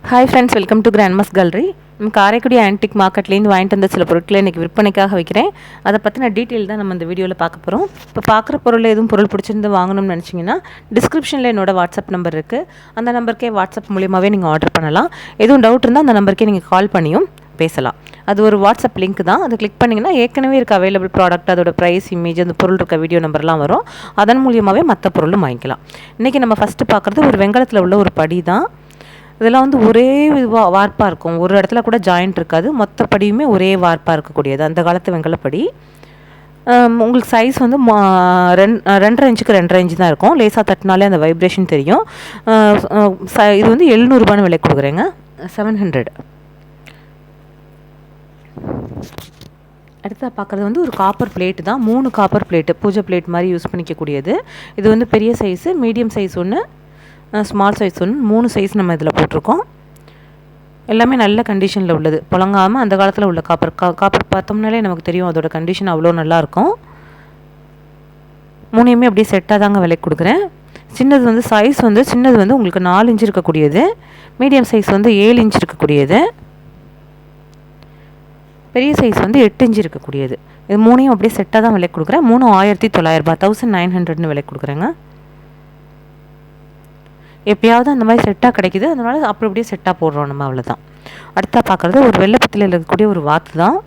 Hi friends, welcome to grandma's gallery. Karaikudi antique மார்க்கெட்லேருந்து வாங்கிட்டு வந்த சில பொருட்களை இன்றைக்கி விற்பனைக்காக வைக்கிறேன். அதை பற்றின டீட்டெயில் தான் நம்ம இந்த வீடியோவில் பார்க்க போகிறோம். இப்போ பார்க்குற பொருள் எதுவும் பொருள் பிடிச்சிருந்து வாங்கணும்னு நினச்சிங்கன்னா டிஸ்கிரிப்ஷனில் என்னோட வாட்ஸ்அப் நம்பர் இருக்குது. அந்த நம்பருக்கே வாட்ஸ்அப் மூலியமாகவே நீங்கள் ஆர்டர் பண்ணலாம். எதுவும் டவுட் இருந்தால் அந்த நம்பருக்கே நீங்கள் கால் பண்ணியும் பேசலாம். அது ஒரு வாட்ஸ்அப் லிங்க் தான். அதை கிளிக் பண்ணிங்கன்னா ஏற்கனவே இருக்க அவைலபிள் ப்ராடக்ட், அதோட ப்ரைஸ், இமேஜ், அந்த பொருள் இருக்க வீடியோ நம்பர்லாம் வரும். அதன் மூலியமாகவே மற்ற பொருளும் வாங்கிக்கலாம். இன்றைக்கி நம்ம ஃபஸ்ட்டு பார்க்குறது ஒரு வெங்கலத்தில் உள்ள ஒரு படி தான். இதெல்லாம் வந்து ஒரே வார்ப்பாக இருக்கும், ஒரு இடத்துல கூட ஜாயிண்ட் இருக்காது. மொத்த படியுமே ஒரே வார்ப்பாக இருக்கக்கூடியது அந்த காலத்து வெங்கலப்படி. உங்களுக்கு சைஸ் வந்து 2.5 இன்ச்சுக்கு 2.5 இன்ச்சு தான் இருக்கும். லேசாக தட்டினாலே அந்த வைப்ரேஷன் தெரியும். இது வந்து 700 விலை கொடுக்குறேங்க, 700. அடுத்த பார்க்குறது வந்து ஒரு காப்பர் பிளேட்டு தான். 3 காப்பர் பிளேட்டு, பூஜை பிளேட் மாதிரி யூஸ் பண்ணிக்கக்கூடியது. இது வந்து பெரிய சைஸு, மீடியம் சைஸ் ஒன்று, ஸ்மால் சைஸ் ஒன்று, 3 சைஸ் நம்ம இதில் போட்டிருக்கோம். எல்லாமே நல்ல கண்டிஷனில் உள்ளது, புழங்காமல் அந்த காலத்தில் உள்ள காப்பர் பார்த்தோம்னாலே நமக்கு தெரியும் அதோட கண்டிஷன் அவ்வளோ நல்லாயிருக்கும். 3மே அப்படியே செட்டாக தாங்க விலைக்கு கொடுக்குறேன். சின்னது வந்து சைஸ் வந்து சின்னது வந்து உங்களுக்கு 4 இன்ச்சு இருக்கக்கூடியது, மீடியம் சைஸ் வந்து 7 இன்ச் இருக்கக்கூடியது, பெரிய சைஸ் வந்து 8 இன்ச்சு இருக்கக்கூடியது. இது 3யும் அப்படியே செட்டாக தான் விலைக்கு கொடுக்குறேன். 3 1900, 1900 விலைக்கு கொடுக்குறேங்க. எப்போயாவது அந்த மாதிரி செட்டாக கிடைக்கிது, அதனால் அப்படி அப்படியே செட்டாக போடுறோம் நம்ம, அவ்வளோதான். அடுத்தா பார்க்குறது ஒரு வெள்ளைப்பத்தியில் இருக்கக்கூடிய ஒரு வாத்து தான்.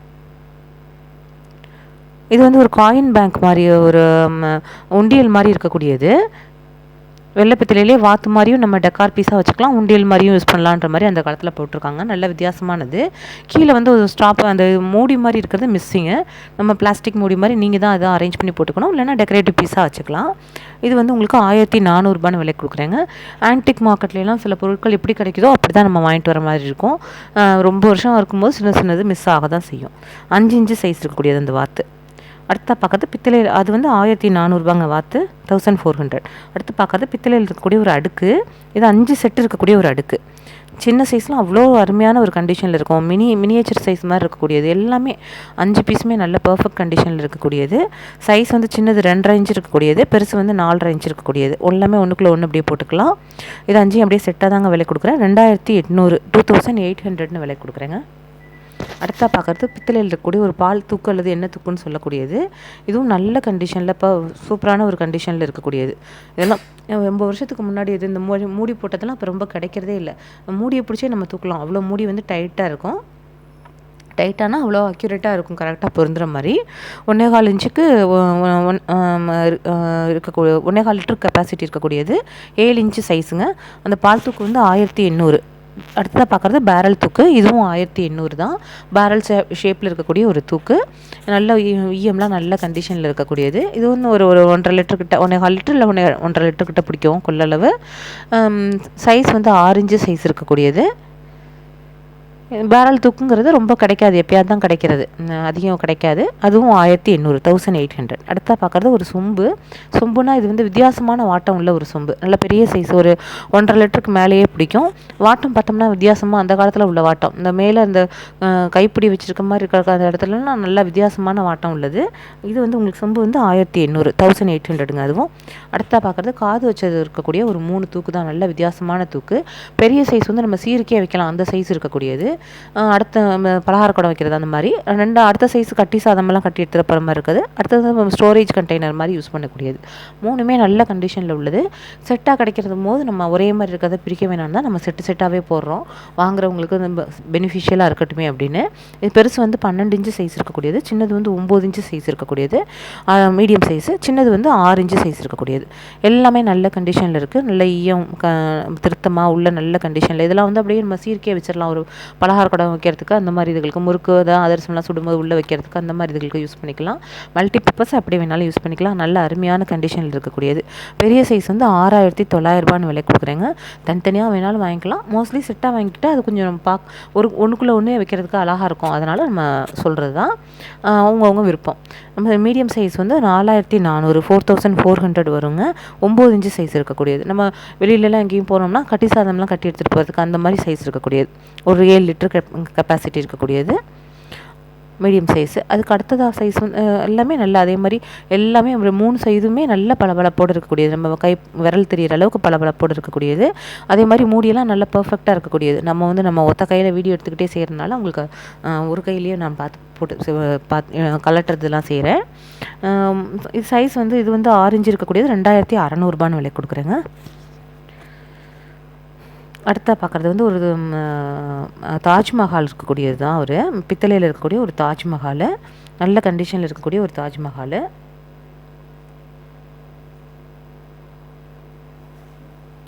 இது வந்து ஒரு காயின் பேங்க் மாதிரி, ஒரு உண்டியல் மாதிரி இருக்கக்கூடியது. வெள்ளைப்பத்திலே வாத்து மாதிரியும் நம்ம டெக்கார் பீஸாக வச்சுக்கலாம், உண்டியல் மாதிரியும் யூஸ் பண்ணலான்ற மாதிரி அந்த காலத்தில் போட்டிருக்காங்க. நல்ல வித்தியாசமானது. கீழே வந்து ஒரு ஸ்டாப், அந்த மூடி மாதிரி இருக்கிறது மிஸ்ஸிங்கு. நம்ம பிளாஸ்டிக் மூடி மாதிரி நீங்கள் தான் அதை அரேஞ்ச் பண்ணி போட்டுக்கணும், இல்லைனா டெக்கரேட்டிவ் பீஸாக வச்சுக்கலாம். இது வந்து உங்களுக்கு 1400 விலை கொடுக்குறேங்க. ஆன்டிக் மார்க்கெட்லாம் சில பொருட்கள் எப்படி கிடைக்குதோ அப்படி தான் நம்ம வாங்கிட்டு வர மாதிரி இருக்கும். ரொம்ப வருஷம் இருக்கும்போது சின்னது மிஸ் ஆக தான் செய்யும். 5 இன்ச்சு சைஸ் இருக்கக்கூடியது அந்த வாத்து. அடுத்த பார்க்குறது பித்தளை, அது வந்து 1400 வாத்து, 1400. அடுத்து பார்க்குறது பித்தளையில் இருக்கக்கூடிய ஒரு அடுக்கு. இது 5 செட்டு இருக்கக்கூடிய ஒரு அடுக்கு. சின்ன சைஸ்லாம் அவ்வளோ அருமையான ஒரு கண்டிஷனில் இருக்கும். மினியேச்சர் சைஸ் மாதிரி இருக்கக்கூடியது. எல்லாமே 5 பீஸுமே நல்ல பர்ஃபெக்ட் கண்டிஷனில் இருக்கக்கூடியது. சைஸ் வந்து சின்னது 2.5 இன்ச் இருக்கக்கூடியது, பெருசு வந்து 4.5 இன்ச் இருக்கக்கூடியது. எல்லாமே ஒன்றுக்குள்ளே ஒன்று அப்படியே போட்டுக்கலாம். இது 5 அப்படியே செட்டாக தாங்க விலை கொடுக்குறேன். 2800, 2800 விலை கொடுக்குறேங்க. அடுத்தா பார்க்குறது பித்தளையில் இருக்கக்கூடிய ஒரு பால் தூக்கு அல்லது எண்ணெய் தூக்குன்னு சொல்லக்கூடியது. இதுவும் நல்ல கண்டிஷனில், இப்போ சூப்பரான ஒரு கண்டிஷனில் இருக்கக்கூடியது. இதெல்லாம் ரொம்ப வருஷத்துக்கு முன்னாடி இது இந்த மூடி போட்டதெல்லாம் இப்போ ரொம்ப கிடைக்கிறதே இல்லை. மூடியை பிடிச்சே நம்ம தூக்கலாம், அவ்வளோ மூடி வந்து டைட்டாக இருக்கும். டைட்டானா அவ்வளோ அக்யூரேட்டாக இருக்கும், கரெக்டாக பொருந்துற மாதிரி. 1.25 இன்ச்சுக்கு இருக்கக்கூடிய 1.25 லிட்டர் கெப்பாசிட்டி இருக்கக்கூடியது. 7 இன்ச்சு சைஸுங்க. அந்த பால் தூக்கு வந்து 1800. அடுத்ததாக பார்க்குறது பேரல் தூக்கு. இதுவும் 1800 தான். பேரல் ஷேப்பில் இருக்கக்கூடிய ஒரு தூக்கு. நல்ல ஈயம்லாம் நல்ல கண்டிஷனில் இருக்கக்கூடியது. இது வந்து ஒரு 1.5 லிட்டர் கிட்ட, 1.25 லிட்டர் இல்லை 1.5 லிட்டர் கிட்ட பிடிக்கும் கொள்ளளவு. சைஸ் வந்து 6 இன்ச்சு சைஸ் இருக்கக்கூடியது. பேரல் தூக்குங்கிறது ரொம்ப கிடைக்காது, எப்பயாவது தான் கிடைக்கிறது, அதிகம் கிடைக்காது. அதுவும் 1800, 1800. அடுத்தா பார்க்குறது ஒரு சொம்புனா இது வந்து வித்தியாசமான வாட்டம் உள்ள ஒரு சொம்பு. நல்ல பெரிய சைஸ், ஒரு 1.5 லிட்டருக்கு மேலேயே பிடிக்கும். வாட்டம் பார்த்தோம்னா வித்தியாசமாக அந்த காலத்தில் உள்ள வாட்டம், இந்த மேலே அந்த கைப்பிடி வச்சுருக்க மாதிரி இருக்கிற அந்த இடத்துலலாம் நல்ல வித்தியாசமான வாட்டம் உள்ளது. இது வந்து உங்களுக்கு சொம்பு வந்து 1800, 1800ங்க அதுவும். அடுத்தா பார்க்குறது காது வச்சது இருக்கக்கூடிய ஒரு 3 தூக்கு தான். நல்ல வித்தியாசமான தூக்கு. பெரிய சைஸ் வந்து நம்ம சீருக்கே வைக்கலாம், அந்த சைஸ் இருக்கக்கூடியது. அடுத்த பலகார குடம் வைக்கிறது அந்த மாதிரி. அடுத்த சைஸ் கட்டி சாதமெல்லாம் கட்டி எடுத்துகிற போகிற மாதிரி இருக்குது. அடுத்தது ஸ்டோரேஜ் கண்டெய்னர் மாதிரி யூஸ் பண்ணக்கூடியது. 3மே நல்ல கண்டிஷனில் உள்ளது. செட்டாக கிடைக்கிறது போது நம்ம ஒரே மாதிரி இருக்கிறத பிரிக்க வேணாம் தான் நம்ம செட்டாகவே போடுறோம், வாங்குறவங்களுக்கு பெனிஃபிஷியலாக இருக்கட்டுமே அப்படின்னு. இது பெருசு வந்து 12 இன்ச்சு சைஸ் இருக்கக்கூடியது, சின்னது வந்து 9 இன்ச்சு சைஸ் இருக்கக்கூடியது, மீடியம் சைஸு, சின்னது வந்து 6 இன்ச்சு சைஸ் இருக்கக்கூடியது. எல்லாமே நல்ல கண்டிஷனில் இருக்குது. நல்ல ஈயம் திருத்தமாக உள்ள நல்ல கண்டிஷனில். இதெல்லாம் வந்து அப்படியே நம்ம சீர்க்கே வச்சிடலாம், ஒரு பலகார குடம் வைக்கிறதுக்கு, அந்த மாதிரி இதுகளுக்கு முறுக்கு அதிரசம்லாம் சுடும்போது உள்ளே வைக்கிறதுக்கு அந்த மாதிரி இதுகளுக்கு யூஸ் பண்ணிக்கலாம். மல்டி பர்பஸ் அப்படி வேணாலும் யூஸ் பண்ணிக்கலாம். நல்ல அருமையான கண்டிஷனில் இருக்கக்கூடியது. பெரிய சைஸ் வந்து 6900 விலை கொடுக்குறேங்க. தனித்தனியாக வேணாலும் வாங்கிக்கலாம். மோஸ்ட்லி செட்டாக வாங்கிக்கிட்டு அது கொஞ்சம் நம்ம ஒன்றுக்குள்ளே ஒன்றே வைக்கிறதுக்கு அழகாக இருக்கும், அதனால் நம்ம சொல்கிறது தான். அவங்கவுங்க விருப்பம். நம்ம மீடியம் சைஸ் வந்து 4400, 4400 வருங்க. 9 இன்ச்சு சைஸ் இருக்கக்கூடியது. நம்ம வெளியிலலாம் எங்கேயும் போனோம்னா கட்டி சாதம்லாம் கட்டி எடுத்துகிட்டு போகிறதுக்கு அந்த மாதிரி சைஸ் இருக்கக்கூடியது. ஒரு 7 லிட்டர் கெப்பாசிட்டி இருக்கக்கூடியது. Medium size. அதுக்கு அடுத்ததாக சைஸ் வந்து எல்லாமே நல்லா அதே மாதிரி எல்லாமே ஒரு 3 சைஸுமே நல்ல பளபளப்போடு இருக்கக்கூடியது, நம்ம விரல் தெரிகிற அளவுக்கு பளபளப்போடு இருக்கக்கூடியது. அதே மாதிரி மூடியெல்லாம் நல்லா பர்ஃபெக்டாக இருக்கக்கூடியது. நம்ம ஒத்த கையில் வீடியோ எடுத்துக்கிட்டே செய்கிறதுனால உங்களுக்கு ஒரு கையிலேயே நான் பார்த்து கலட்டுறதுலாம் செய்கிறேன். இது சைஸ் வந்து இது வந்து 6 இன்ச்சு இருக்கக்கூடியது 2600 விலை கொடுக்குறேங்க. அடுத்தா பார்க்குறது வந்து ஒரு தாஜ்மஹால் இருக்கக்கூடியது தான், ஒரு பித்தளையில் இருக்கக்கூடிய ஒரு தாஜ்மஹால், நல்ல கண்டிஷனில் இருக்கக்கூடிய ஒரு தாஜ்மஹால்.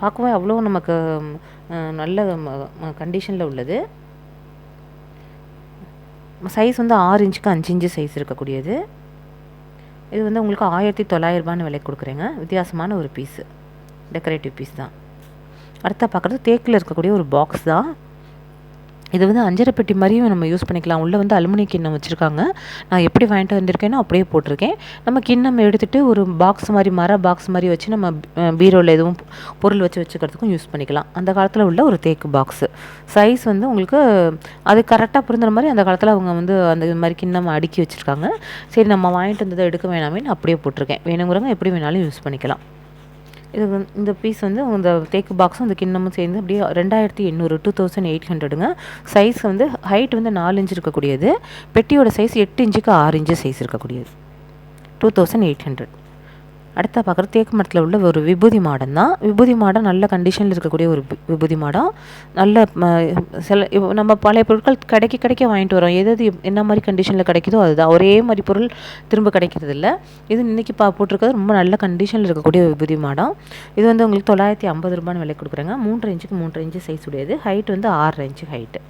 பார்க்கவே அவ்வளோ நமக்கு நல்ல கண்டிஷனில் உள்ளது. சைஸ் வந்து 6 இன்ச்சுக்கு 5 இன்ச்சு சைஸ் இருக்கக்கூடியது. இது வந்து உங்களுக்கு 1900 விலை கொடுக்குறேங்க. வித்தியாசமான ஒரு பீஸு, டெக்கரேட்டிவ் பீஸ் தான். அடுத்தா பார்க்குறது தேக்கில் இருக்கக்கூடிய ஒரு பாக்ஸ் தான். இது வந்து அஞ்சரை பெட்டி மாதிரியும் நம்ம யூஸ் பண்ணிக்கலாம். உள்ளே வந்து அலுமினிய கிண்ணம் வச்சுருக்காங்க. நான் எப்படி வாங்கிட்டு வந்திருக்கேனோ அப்படியே போட்டிருக்கேன். நம்ம கிண்ணம் எடுத்துகிட்டு ஒரு பாக்ஸ் மாதிரி பாக்ஸ் மாதிரி வச்சு நம்ம பீரோவில் எதுவும் பொருள் வச்சுக்கிறதுக்கும் யூஸ் பண்ணிக்கலாம். அந்த காலத்தில் உள்ள ஒரு தேக்கு பாக்ஸு. சைஸ் வந்து உங்களுக்கு அது கரெக்டாக பொருந்துற மாதிரி அந்த காலத்தில் அவங்க வந்து அந்த மாதிரி கிண்ணம் அடுக்கி வச்சுருக்காங்க. சரி நம்ம வாங்கிட்டு வந்ததை எடுக்க வேணாமே அப்படியே போட்டிருக்கேன். வேணுங்கிறவங்க எப்படி வேணாலும் யூஸ் பண்ணிக்கலாம். இது இந்த பீஸ் வந்து இந்த தேக்கு பாக்ஸும் இந்த கிண்ணமும் சேர்ந்து அப்படியே 2800 2800ங்க. சைஸ் வந்து ஹைட் வந்து 4 இன்ச்சு இருக்கக்கூடியது. பெட்டியோட சைஸ் 8 இன்ச்சுக்கு 6 இன்ச்சு சைஸ் இருக்கக்கூடியது, 2800. அடுத்தா பார்க்குறது தேக்கு மரத்தில் உள்ள ஒரு விபூதி மாடம் தான். விபூதி மாடம் நல்ல கண்டிஷனில் இருக்கக்கூடிய ஒரு விபூதி மாடம். நல்ல நம்ம பழைய பொருட்கள் கிடைக்க வாங்கிட்டு வரோம். எது என்ன மாதிரி கண்டிஷனில் கிடைக்குதோ அதுதான், ஒரே மாதிரி பொருள் திரும்ப கிடைக்கிறது இல்லை. இது இன்றைக்கி போட்டிருக்கிறது ரொம்ப நல்ல கண்டிஷனில் இருக்கக்கூடிய விபூதி மாடம். இது வந்து உங்களுக்கு 950 விலை கொடுக்குறேங்க. 3 இன்ச்சுக்கு 3 இன்ச்சு சைஸ் உடையது. ஹைட் வந்து 6 இன்ச்சு ஹைட்டு.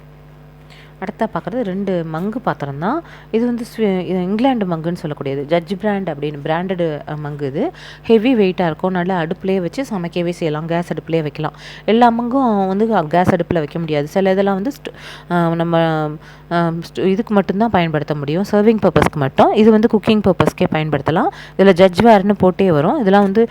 அடுத்தா பார்க்குறது 2 மங்கு பாத்திரம் தான். இது வந்து இங்கிலாந்து மங்குன்னு சொல்லக்கூடியது, ஜட்ஜ் பிராண்ட் அப்படின்னு பிராண்டடு மங்கு. இது ஹெவி வெயிட்டாக இருக்கும். நல்லா அடுப்புலேயே வச்சு சமைக்கவே செய்யலாம், கேஸ் அடுப்புலேயே வைக்கலாம். எல்லா மங்கும் வந்து கேஸ் அடுப்பில் வைக்க முடியாது. சில இதெல்லாம் வந்து நம்ம இதுக்கு மட்டும்தான் பயன்படுத்த முடியும், சர்விங் பர்பஸ்க்கு மட்டும். இது வந்து குக்கிங் பர்பஸ்க்கே பயன்படுத்தலாம். இதில் ஜட்ஜ் வேர்னு போட்டே வரும். இதெல்லாம் வந்து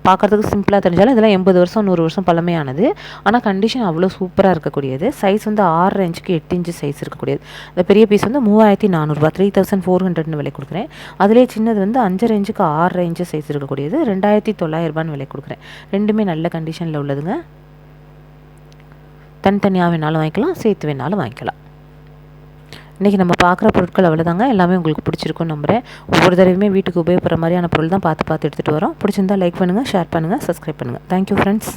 பார்க்குறதுக்கு சிம்பிளாக தெரிஞ்சாலும் இதெல்லாம் 80 வருஷம் 100 வருஷம் பழமையானது. ஆனால் கண்டிஷன் அவ்வளோ சூப்பராக இருக்கக்கூடியது. சைஸ் வந்து 6 இன்ச்சுக்கு 8 இன்ச்சு சைஸ் இருக்கக்கூடியது. இந்த பெரிய பீஸ் வந்து 3400 3400 விலை கொடுக்குறேன். அதிலே சின்னது வந்து 5.5 இன்ச்சுக்கு 6 இன்ச்சு சைஸ் இருக்கக்கூடியது 2900 விலை கொடுக்குறேன். ரெண்டுமே நல்ல கண்டிஷனில் உள்ளதுங்க. தனித்தனியாக வேணாலும் வாங்கிக்கலாம், சேர்த்து வேணாலும் வாங்கிக்கலாம். இன்றைக்கி நம்ம பார்க்குற பொருட்கள் அவ்வளோதாங்க. எல்லாமே உங்களுக்கு பிடிச்சிருக்குன்னு நம்புகிறேன். ஒவ்வொரு தடவையுமே வீட்டுக்கு உபயோகப்படுற மாதிரியான பொருள் தான் பார்த்து எடுத்துகிட்டு வரோம். பிடிச்சிருந்தா லைக் பண்ணுங்கள், ஷேர் பண்ணுங்கள், சப்ஸ்கிரைப் பண்ணுங்கள். Thank you friends.